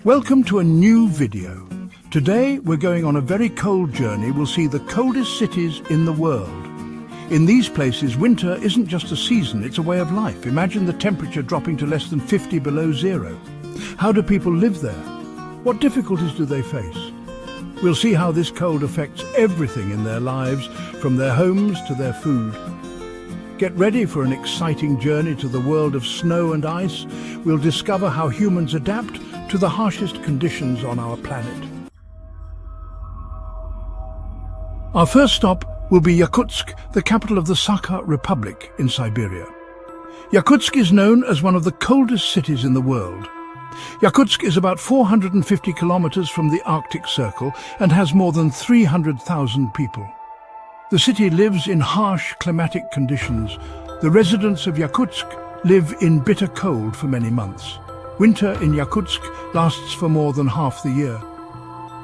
Welcome to a new video. Today we're going on a very cold journey. We'll see the coldest cities in the world. In these places, winter isn't just a season, it's a way of life. Imagine the temperature dropping to less than 50 below zero. How do people live there? What difficulties do they face? We'll see how this cold affects everything in their lives, from their homes to their food. Get ready for an exciting journey to the world of snow and ice. We'll discover how humans adapt to the harshest conditions on our planet. Our first stop will be Yakutsk, the capital of the Sakha Republic in Siberia. Yakutsk is known as one of the coldest cities in the world. Yakutsk is about 450 kilometers from the Arctic Circle and has more than 300,000 people. The city lives in harsh climatic conditions. The residents of Yakutsk live in bitter cold for many months. Winter in Yakutsk lasts for more than half the year.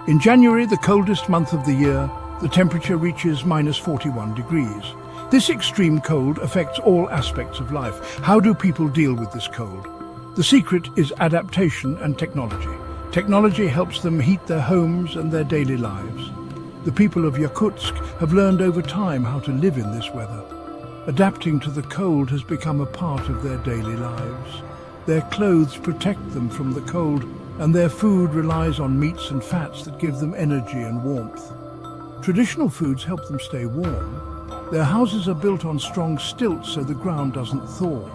In January, the coldest month of the year, the temperature reaches -41 degrees. This extreme cold affects all aspects of life. How do people deal with this cold? The secret is adaptation and technology. Technology helps them heat their homes and their daily lives. The people of Yakutsk have learned over time how to live in this weather. Adapting to the cold has become a part of their daily lives. Their clothes protect them from the cold, and their food relies on meats and fats that give them energy and warmth. Traditional foods help them stay warm. Their houses are built on strong stilts so the ground doesn't thaw.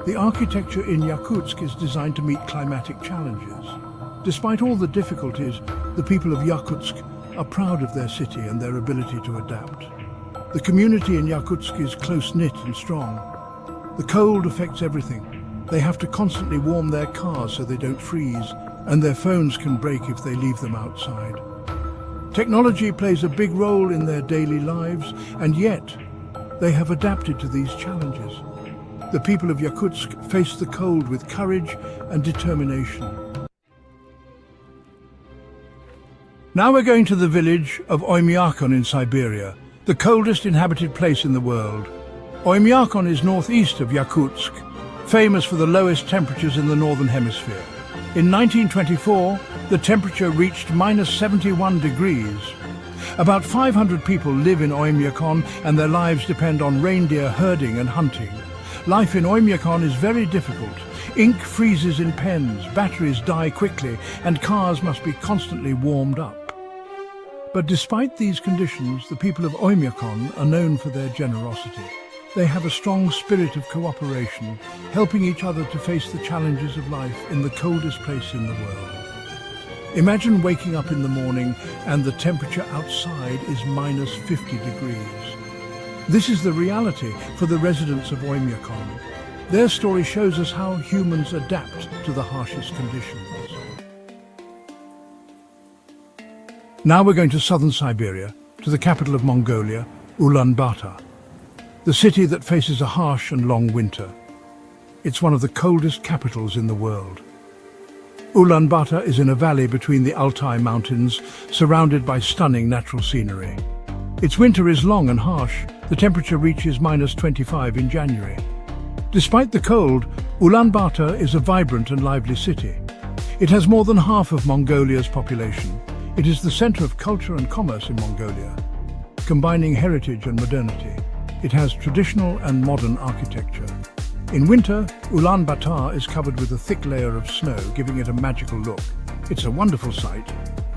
The architecture in Yakutsk is designed to meet climatic challenges. Despite all the difficulties, the people of Yakutsk are proud of their city and their ability to adapt. The community in Yakutsk is close-knit and strong. The cold affects everything. They have to constantly warm their cars so they don't freeze, and their phones can break if they leave them outside. Technology plays a big role in their daily lives, and yet they have adapted to these challenges. The people of Yakutsk face the cold with courage and determination. Now we're going to the village of Oymyakon in Siberia, the coldest inhabited place in the world. Oymyakon is northeast of Yakutsk, famous for the lowest temperatures in the northern hemisphere. In 1924, the temperature reached -71 degrees. About 500 people live in Oymyakon, and their lives depend on reindeer herding and hunting. Life in Oymyakon is very difficult. Ink freezes in pens, batteries die quickly, and cars must be constantly warmed up. But despite these conditions, the people of Oymyakon are known for their generosity. They have a strong spirit of cooperation, helping each other to face the challenges of life in the coldest place in the world. Imagine waking up in the morning and the temperature outside is -50 degrees. This is the reality for the residents of Oymyakon. Their story shows us how humans adapt to the harshest conditions. Now we're going to southern Siberia, to the capital of Mongolia, Ulaanbaatar, the city that faces a harsh and long winter. It's one of the coldest capitals in the world. Ulaanbaatar is in a valley between the Altai Mountains, surrounded by stunning natural scenery. Its winter is long and harsh. The temperature reaches -25 in January. Despite the cold, Ulaanbaatar is a vibrant and lively city. It has more than half of Mongolia's population. It is the center of culture and commerce in Mongolia, combining heritage and modernity. It has traditional and modern architecture. In winter, Ulaanbaatar is covered with a thick layer of snow, giving it a magical look. It's a wonderful sight.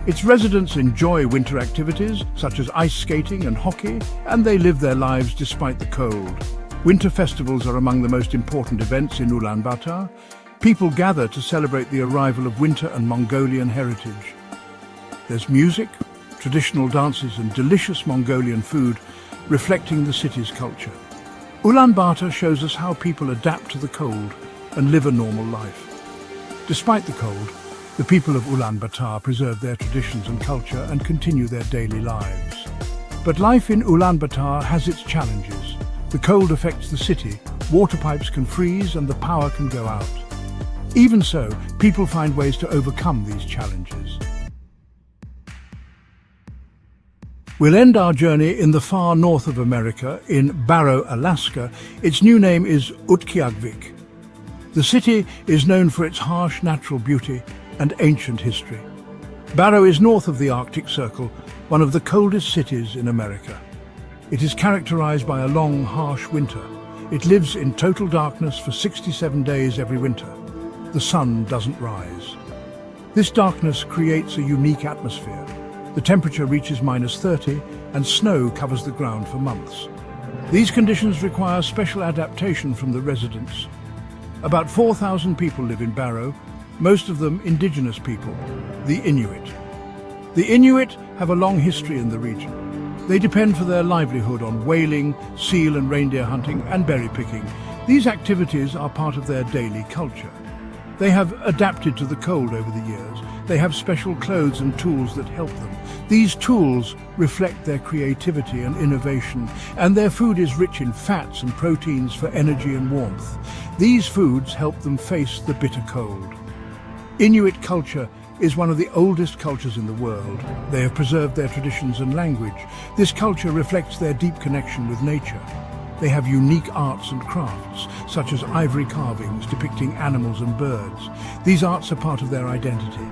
Its residents enjoy winter activities, such as ice skating and hockey, and they live their lives despite the cold. Winter festivals are among the most important events in Ulaanbaatar. People gather to celebrate the arrival of winter and Mongolian heritage. There's music, traditional dances and delicious Mongolian food, reflecting the city's culture. Ulaanbaatar shows us how people adapt to the cold and live a normal life. Despite the cold, the people of Ulaanbaatar preserve their traditions and culture and continue their daily lives. But life in Ulaanbaatar has its challenges. The cold affects the city, water pipes can freeze and the power can go out. Even so, people find ways to overcome these challenges. We'll end our journey in the far north of America, in Barrow, Alaska. Its new name is Utqiagvik. The city is known for its harsh natural beauty and ancient history. Barrow is north of the Arctic Circle, one of the coldest cities in America. It is characterized by a long, harsh winter. It lives in total darkness for 67 days every winter. The sun doesn't rise. This darkness creates a unique atmosphere. The temperature reaches -30 and snow covers the ground for months. These conditions require special adaptation from the residents. About 4,000 people live in Barrow, most of them indigenous people, the Inuit. The Inuit have a long history in the region. They depend for their livelihood on whaling, seal and reindeer hunting and berry picking. These activities are part of their daily culture. They have adapted to the cold over the years. They have special clothes and tools that help them. These tools reflect their creativity and innovation, and their food is rich in fats and proteins for energy and warmth. These foods help them face the bitter cold. Inuit culture is one of the oldest cultures in the world. They have preserved their traditions and language. This culture reflects their deep connection with nature. They have unique arts and crafts, such as ivory carvings depicting animals and birds. These arts are part of their identity.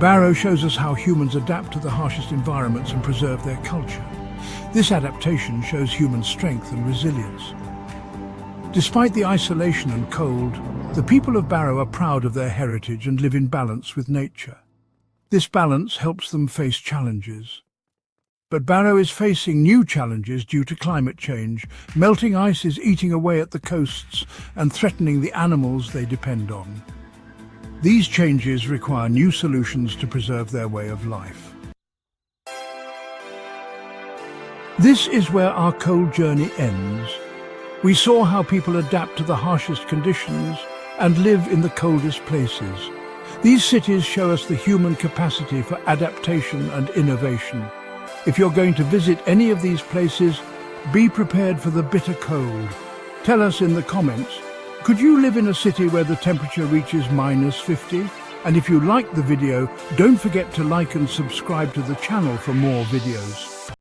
Barrow shows us how humans adapt to the harshest environments and preserve their culture. This adaptation shows human strength and resilience. Despite the isolation and cold, the people of Barrow are proud of their heritage and live in balance with nature. This balance helps them face challenges. But Barrow is facing new challenges due to climate change. Melting ice is eating away at the coasts and threatening the animals they depend on. These changes require new solutions to preserve their way of life. This is where our cold journey ends. We saw how people adapt to the harshest conditions and live in the coldest places. These cities show us the human capacity for adaptation and innovation. If you're going to visit any of these places, be prepared for the bitter cold. Tell us in the comments, could you live in a city where the temperature reaches -50? And if you liked the video, don't forget to like and subscribe to the channel for more videos.